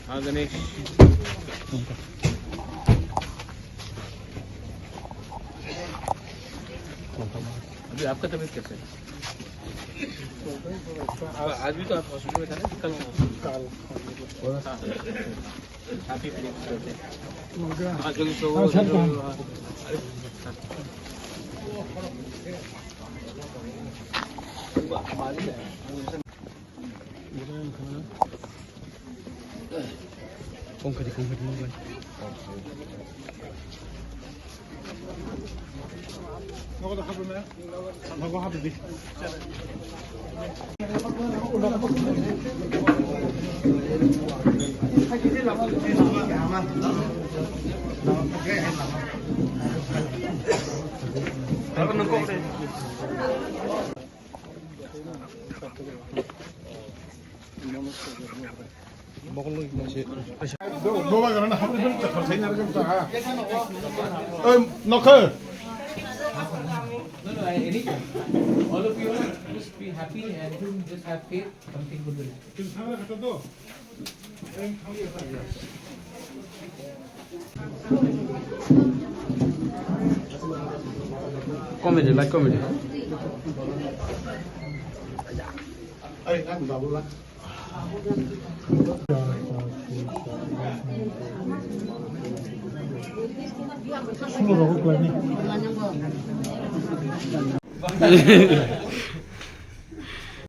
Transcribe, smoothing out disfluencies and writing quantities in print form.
हाँ गणेश अभी आपका तबीयत कैसे है? आज भी तो आप हॉस्पिटल में था ना? कल आप ही आजकल तो không phải 너도 하부네? 너가 하부지. 먹을로 이제 너가 그러나 하부 좀 더 생각을 좀 자. 너클 No, anything. All of you just be happy and just have faith. Something good will happen. Comedy, like comedy. Ay, ăn vào luôn. 술로 먹을 거니?